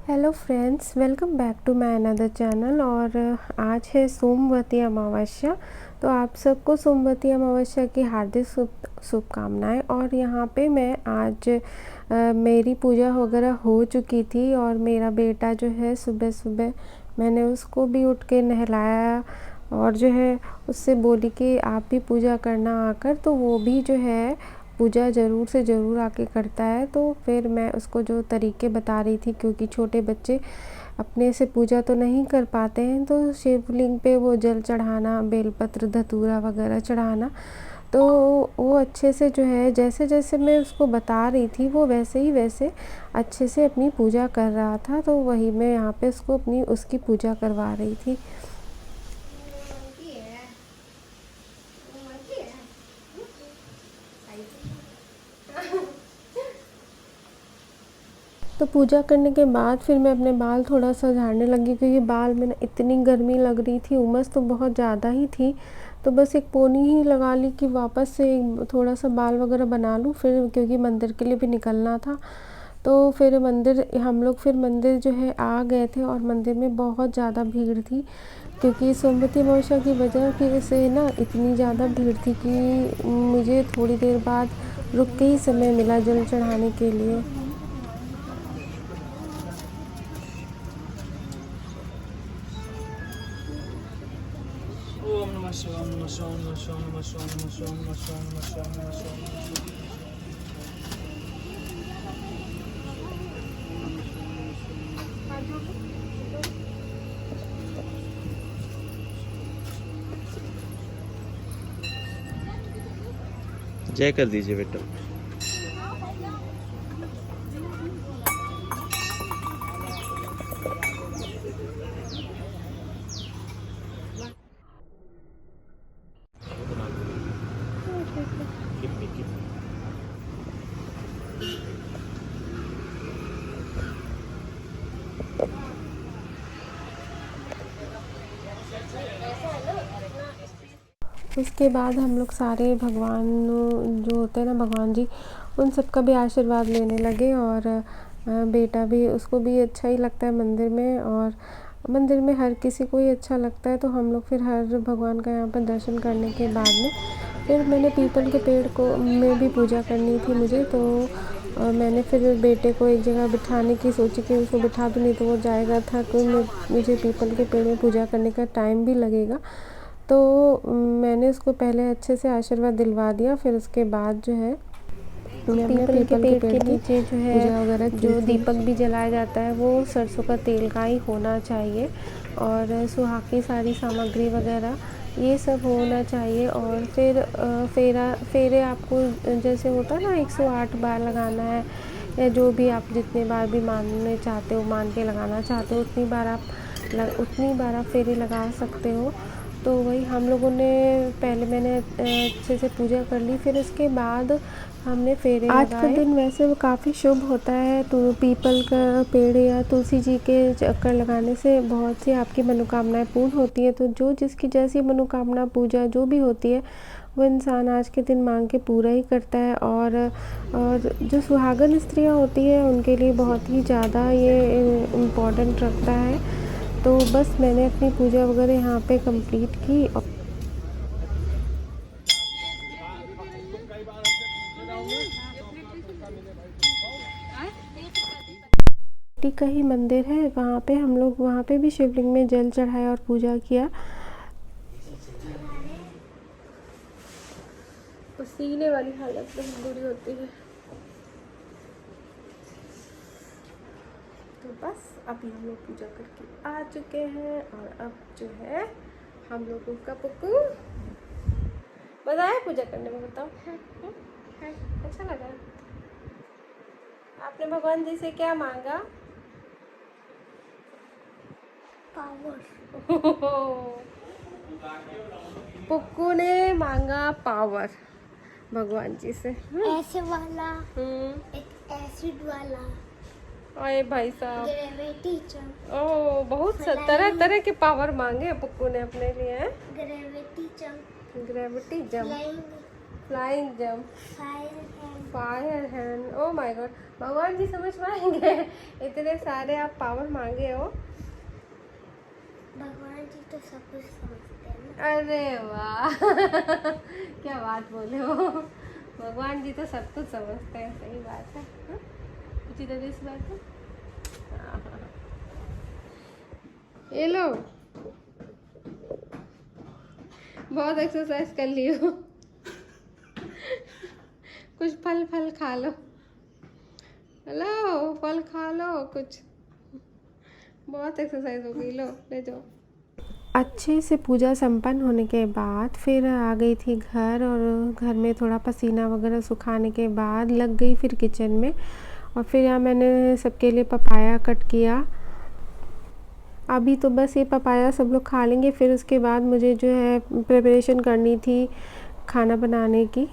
Hello friends, welcome back to my another channel. और आज है सोमवती अमावस्या। तो आप सबको सोमवती अमावस्या की हार्दिक शुभकामनाएं। और यहाँ पे मैं आज मेरी पूजा वगैरह हो चुकी थी और मेरा बेटा जो है सुबह सुबह मैंने उसको भी उठ के नहलाया और जो है उससे बोली कि आप भी पूजा करना आकर। तो वो भी जो है पूजा ज़रूर से ज़रूर आके करता है। तो फिर मैं उसको जो तरीके बता रही थी, क्योंकि छोटे बच्चे अपने से पूजा तो नहीं कर पाते हैं, तो शिवलिंग पे वो जल चढ़ाना, बेलपत्र धतूरा वगैरह चढ़ाना, तो वो अच्छे से जो है जैसे जैसे मैं उसको बता रही थी वो वैसे ही वैसे अच्छे से अपनी पूजा कर रहा था। तो वही मैं यहाँ पे उसको उसकी पूजा करवा रही थी। तो पूजा करने के बाद फिर मैं अपने बाल थोड़ा सा झाड़ने लगी, क्योंकि बाल में ना इतनी गर्मी लग रही थी, उमस तो बहुत ज़्यादा ही थी। तो बस एक पोनी ही लगा ली कि वापस से थोड़ा सा बाल वगैरह बना लूँ, फिर क्योंकि मंदिर के लिए भी निकलना था। तो फिर हम लोग फिर मंदिर जो है आ गए थे और मंदिर में बहुत ज़्यादा भीड़ थी, क्योंकि सोमवती अमावस्या की वजह से ना इतनी ज़्यादा भीड़ थी कि मुझे थोड़ी देर बाद रुक के ही समय मिला जल चढ़ाने के लिए। ओम नमः शिवाय नमः शिवाय नमः शिवाय नमः शिवाय नमः शिवाय नमः शिवाय नमः शिवाय नमः शिवाय नमः शिवाय। जय कर दीजिए बेटा। उसके बाद हम लोग सारे भगवान जो होते हैं ना, भगवान जी, उन सब का भी आशीर्वाद लेने लगे। और बेटा भी, उसको भी अच्छा ही लगता है मंदिर में, और मंदिर में हर किसी को ही अच्छा लगता है। तो हम लोग फिर हर भगवान का यहाँ पर दर्शन करने के बाद में फिर मैंने पीपल के पेड़ को में भी पूजा करनी थी मुझे। तो मैंने फिर बेटे को एक जगह बिठाने की सोची कि उसको बिठा दूँ, नहीं तो वो जाएगा था, तो मुझे पीपल के पेड़ में पूजा करने का टाइम भी लगेगा। तो मैंने उसको पहले अच्छे से आशीर्वाद दिलवा दिया। फिर उसके बाद जो है हमने पीपल के पेड़ के नीचे जो है पूजा वगैरह जो दीपक भी जलाया जाता है वो सरसों का तेल का ही होना चाहिए, और सुहाग की सारी सामग्री वगैरह ये सब होना चाहिए। और फिर फेरे आपको जैसे होता है ना 108 बार लगाना है, या जो भी आप जितने बार भी मानने चाहते हो, मान के लगाना चाहते हो, उतनी बार आप फेरे लगा सकते हो। तो वही हम लोगों ने मैंने अच्छे से पूजा कर ली। फिर उसके बाद हमने फेरे लगाए। आज का दिन वैसे वो काफ़ी शुभ होता है। तो पीपल का पेड़ या तुलसी जी के चक्कर लगाने से बहुत सी आपकी मनोकामनाएं पूर्ण होती है। तो जो जिसकी जैसी मनोकामना, पूजा जो भी होती है, वो इंसान आज के दिन मांग के पूरा ही करता है। और जो सुहागन स्त्रियाँ होती है उनके लिए बहुत ही ज़्यादा ये इम्पोर्टेंट रखता है। तो बस मैंने अपनी पूजा वगैरह यहाँ पे कंप्लीट की। का ही मंदिर है, वहाँ पे हम लोग वहाँ पे भी शिवलिंग में जल चढ़ाया और पूजा किया। पसीने वाली हालत बहुत बुरी होती है। तो बस अभी हम लोग पूजा करके आ चुके हैं, और अब जो है हम लोगों का पुक्कू मज़ा आया पूजा करने में, बताओ। अच्छा लगा? आपने भगवान जी से क्या मांगा? पावर। पुक्कू ने मांगा पावर भगवान जी से। ऐसे वाला, एक एसिड वाला, अरे भाई साहब, ग्रेविटी जंप। ओ बहुत तरह तरह के पावर मांगे पुक्कू ने अपने लिए। Gravity jump, gravity jump, flying jump, fire fire hand. Oh my God, भगवान जी समझ पाएंगे? इतने सारे आप पावर मांगे हो। भगवान जी तो सब कुछ समझते हैं ना। अरे वाह क्या बात बोले हो, भगवान जी तो सब कुछ समझते हैं। सही बात है, हाँ? कुछ इधर इस बात है। हाँ, हाँ, हाँ। ये लो, बहुत एक्सरसाइज कर ली हो। कुछ फल फल खा लो, लो फल खा लो कुछ, बहुत एक्सरसाइज हो गई। लो ले जाओ। अच्छे से पूजा संपन्न होने के बाद फिर आ गई थी घर, और घर में थोड़ा पसीना वगैरह सुखाने के बाद लग गई फिर किचन में। और फिर यहाँ मैंने सबके लिए पपाया कट किया। अभी तो बस ये पपाया सब लोग खा लेंगे, फिर उसके बाद मुझे जो है प्रिपरेशन करनी थी खाना बनाने की।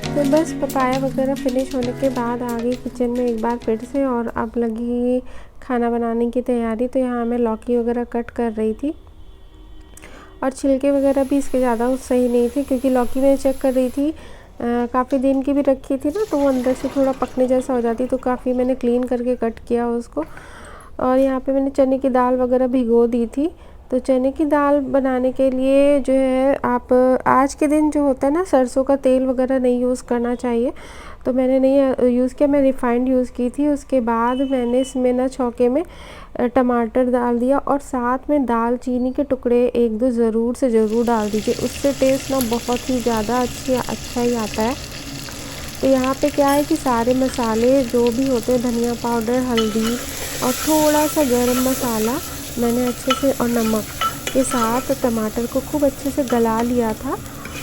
तो बस पपाया वगैरह फिनिश होने के बाद आ गई किचन में एक बार फिर से, और अब लगी खाना बनाने की तैयारी। तो यहाँ मैं लौकी वगैरह कट कर रही थी, और छिलके वगैरह भी इसके ज़्यादा सही नहीं थे, क्योंकि लौकी मैं चेक कर रही थी काफ़ी दिन की भी रखी थी ना, तो वो अंदर से थोड़ा पकने जैसा हो जाती। तो काफ़ी मैंने क्लीन करके कट किया उसको। और यहाँ पे मैंने चने की दाल वगैरह भिगो दी थी। तो चने की दाल बनाने के लिए जो है आप आज के दिन जो होता है ना, सरसों का तेल वगैरह नहीं यूज़ करना चाहिए। तो मैंने नहीं यूज़ किया, मैं रिफ़ाइंड यूज़ की थी। उसके बाद मैंने इसमें ना छौके में टमाटर डाल दिया, और साथ में दालचीनी के टुकड़े 1-2 ज़रूर से ज़रूर डाल दीजिए, उससे टेस्ट ना बहुत ही ज़्यादा अच्छा ही आता है। तो यहाँ पे क्या है कि सारे मसाले जो भी होते हैं, धनिया पाउडर, हल्दी और थोड़ा सा गरम मसाला मैंने अच्छे से, और नमक के साथ टमाटर को खूब अच्छे से गला लिया था।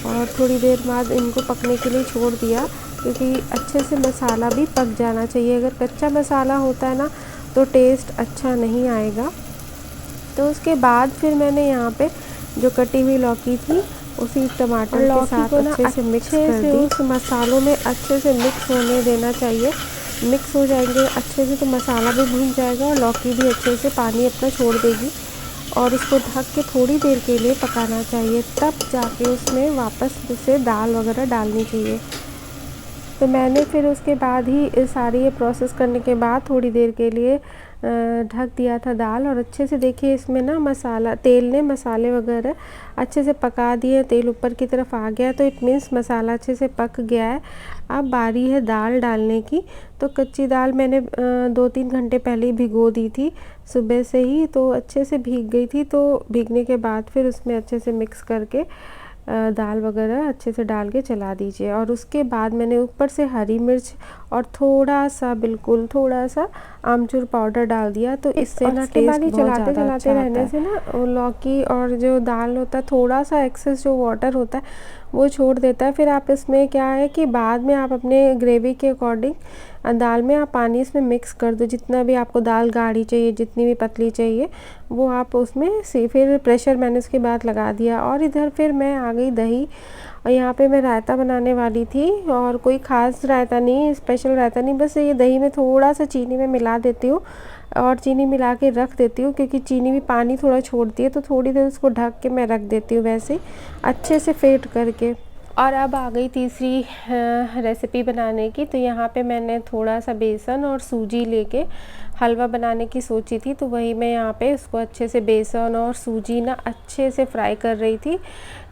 और थोड़ी देर बाद इनको पकने के लिए छोड़ दिया, क्योंकि अच्छे से मसाला भी पक जाना चाहिए। अगर कच्चा मसाला होता है ना, तो टेस्ट अच्छा नहीं आएगा। तो उसके बाद फिर मैंने यहाँ पे जो कटी हुई लौकी थी उसी टमाटर के साथ अच्छे से मिक्स कर दी। उस मसालों में अच्छे से मिक्स होने देना चाहिए। मिक्स हो जाएंगे अच्छे से तो मसाला भी भून जाएगा, और लौकी भी अच्छे से पानी अपना छोड़ देगी। और इसको ढक के थोड़ी देर के लिए पकाना चाहिए, तब जाके उसमें वापस से दाल वगैरह डालनी चाहिए। तो मैंने फिर उसके बाद ही सारी ये प्रोसेस करने के बाद थोड़ी देर के लिए ढक दिया था दाल। और अच्छे से देखिए इसमें ना मसाला, तेल ने मसाले वगैरह अच्छे से पका दिए, तेल ऊपर की तरफ आ गया, तो इट मीन्स मसाला अच्छे से पक गया है। अब बारी है दाल डालने की। तो कच्ची दाल मैंने 2-3 घंटे पहले ही भिगो दी थी सुबह से ही, तो अच्छे से भीग गई थी। तो भीगने के बाद फिर उसमें अच्छे से मिक्स करके दाल वगैरह अच्छे से डाल के चला दीजिए। और उसके बाद मैंने ऊपर से हरी मिर्च और थोड़ा सा, बिल्कुल थोड़ा सा आमचूर पाउडर डाल दिया। तो इससे ना टेस्ट बहुत चलाते चलाते रहने से ना लौकी और जो दाल होता है, थोड़ा सा एक्सेस जो वाटर होता है वो छोड़ देता है। फिर आप इसमें क्या है कि बाद में आप अपने ग्रेवी के अकॉर्डिंग दाल में आप पानी इसमें मिक्स कर दो, जितना भी आपको दाल गाढ़ी चाहिए, जितनी भी पतली चाहिए वो आप उसमें से फिर प्रेशर मैंने उसके बाद लगा दिया। और इधर फिर मैं आ गई दही, और यहाँ पे मैं रायता बनाने वाली थी, और कोई ख़ास रायता नहीं, स्पेशल रायता नहीं, बस ये दही में थोड़ा सा चीनी में मिला देती हूँ और चीनी मिला के रख देती हूँ, क्योंकि चीनी भी पानी थोड़ा छोड़ती है। तो थोड़ी देर उसको ढक के मैं रख देती हूँ वैसे ही अच्छे से फेंट करके। और अब आ गई तीसरी रेसिपी बनाने की। तो यहाँ पे मैंने थोड़ा सा बेसन और सूजी लेके हलवा बनाने की सोची थी। तो वही मैं यहाँ पे उसको अच्छे से बेसन और सूजी ना अच्छे से फ्राई कर रही थी।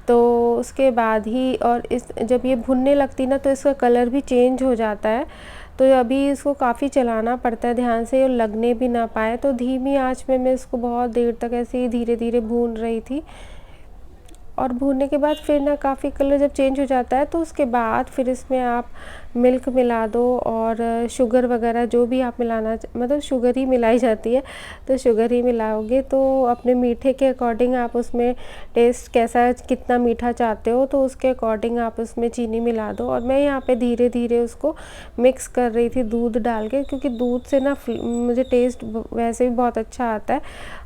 तो उसके बाद ही, और इस जब ये भुनने लगती ना तो इसका कलर भी चेंज हो जाता है। तो अभी इसको काफ़ी चलाना पड़ता है ध्यान से, और लगने भी ना पाए। तो धीमी आंच में मैं इसको बहुत देर तक ऐसे ही धीरे धीरे भून रही थी। और भूनने के बाद फिर ना काफ़ी कलर जब चेंज हो जाता है, तो उसके बाद फिर इसमें आप मिल्क मिला दो और शुगर वगैरह जो भी आप मिलाना मतलब शुगर ही मिलाई जाती है, तो शुगर ही मिलाओगे। तो अपने मीठे के अकॉर्डिंग आप उसमें टेस्ट कैसा कितना मीठा चाहते हो तो उसके अकॉर्डिंग आप उसमें चीनी मिला दो। और मैं यहाँ पे धीरे धीरे उसको मिक्स कर रही थी दूध डाल के, क्योंकि दूध से ना मुझे टेस्ट वैसे भी बहुत अच्छा आता है।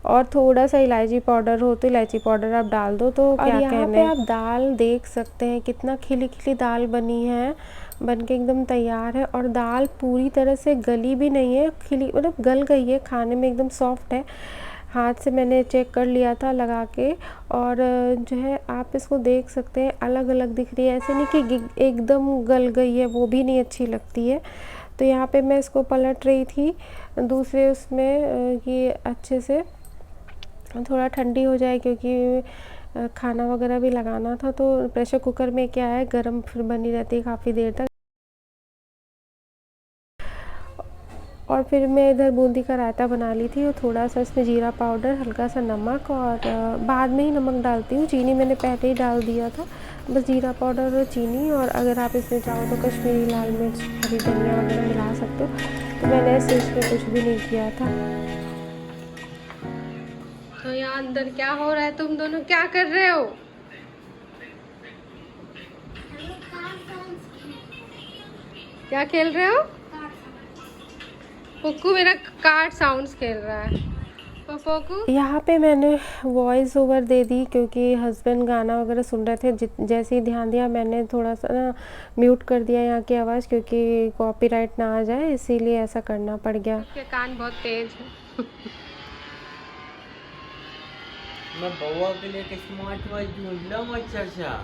और थोड़ा सा इलायची पाउडर हो तो इलायची पाउडर आप डाल दो। तो क्या यहाँ पे आप दाल देख सकते हैं कितना खिली खिली दाल बनी है, बनके एकदम तैयार है। और दाल पूरी तरह से गली भी नहीं है, खिली मतलब गल गई है, खाने में एकदम सॉफ्ट है। हाथ से मैंने चेक कर लिया था लगा के। और जो है आप इसको देख सकते हैं अलग अलग दिख रही है, ऐसे नहीं कि एकदम गल गई है, वो भी नहीं अच्छी लगती है। तो यहाँ पे मैं इसको पलट रही थी दूसरे उसमें कि अच्छे से थोड़ा ठंडी हो जाए, क्योंकि खाना वगैरह भी लगाना था। तो प्रेशर कुकर में क्या है गरम फिर बनी रहती है काफ़ी देर तक। और फिर मैं इधर बूंदी का रायता बना ली थी और थोड़ा सा इसमें जीरा पाउडर, हल्का सा नमक, और बाद में ही नमक डालती हूँ, चीनी मैंने पहले ही डाल दिया था। बस जीरा पाउडर और चीनी, और अगर आप इसमें चाहो तो कश्मीरी लाल मिर्च, हरी धनिया वगैरह मिला सकते हो। तो मैंने ऐसे इसमें कुछ भी नहीं किया था। तो यहाँ अंदर क्या हो रहा है, तुम दोनों क्या कर रहे हो? क्या खेल रहे हो? पुक्कू मेरा कार्ड साउंड्स खेल रहा है। पोकू यहाँ पे मैंने वॉइस ओवर दे दी, क्योंकि हस्बैंड गाना वगैरह सुन रहे थे। जैसे ही ध्यान दिया मैंने थोड़ा सा ना म्यूट कर दिया यहाँ की आवाज़, क्योंकि कॉपीराइट ना आ जाए, इसीलिए ऐसा करना पड़ गया। उसके कान बहुत तेज है। मैं बउआ के लिए एक स्मार्ट वॉच ढूंढ रहा हूँ अच्छा सा,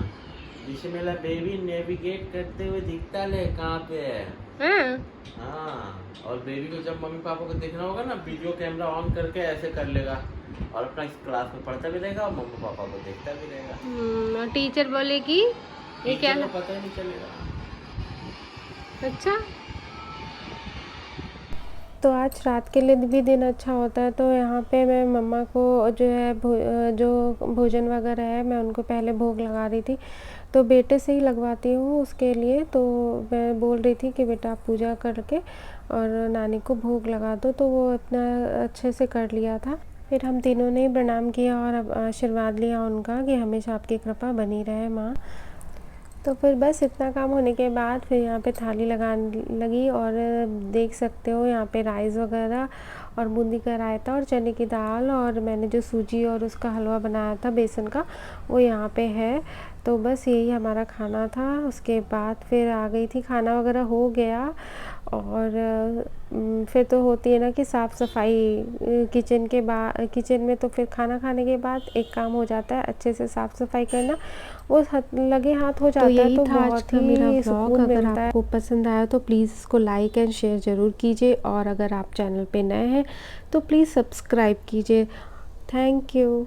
जिससे मेरा बेबी नेविगेट करते हुए दिखता ले कहाँ पे है। हाँ, और बेबी को जब मम्मी पापा को देखना होगा ना, वीडियो कैमरा ऑन करके ऐसे कर लेगा और अपना इस क्लास में पढ़ता भी रहेगा और मम्मी पापा को देखता भी रहेगा। और टीचर बोलेगी ये क्या है, पता ही नहीं चलेगा। अच्छा। तो आज रात के लिए भी दिन अच्छा होता है। तो यहाँ पे मैं मम्मा को जो है जो भोजन वगैरह है मैं उनको पहले भोग लगा रही थी। तो बेटे से ही लगवाती हूँ उसके लिए। तो मैं बोल रही थी कि बेटा आप पूजा करके और नानी को भोग लगा दो, तो वो अपना अच्छे से कर लिया था। फिर हम तीनों ने प्रणाम किया और आशीर्वाद लिया उनका कि हमेशा आपकी कृपा बनी रहे माँ। तो फिर बस इतना काम होने के बाद फिर यहाँ पे थाली लगाने लगी, और देख सकते हो यहाँ पे राइस वगैरह और बूंदी का रायता और चने की दाल, और मैंने जो सूजी और उसका हलवा बनाया था बेसन का वो यहाँ पे है। तो बस यही हमारा खाना था। उसके बाद फिर आ गई थी, खाना वगैरह हो गया। और फिर तो होती है ना कि साफ़ सफाई किचन में। तो फिर खाना खाने के बाद एक काम हो जाता है अच्छे से साफ़ सफाई करना, वो लगे हाथ हो जाता है। तो बहुत ही मेरा व्लॉग अगर आपको पसंद आया तो प्लीज़ इसको लाइक एंड शेयर ज़रूर कीजिए, और अगर आप चैनल पे नए हैं तो प्लीज़ सब्सक्राइब कीजिए। Thank you.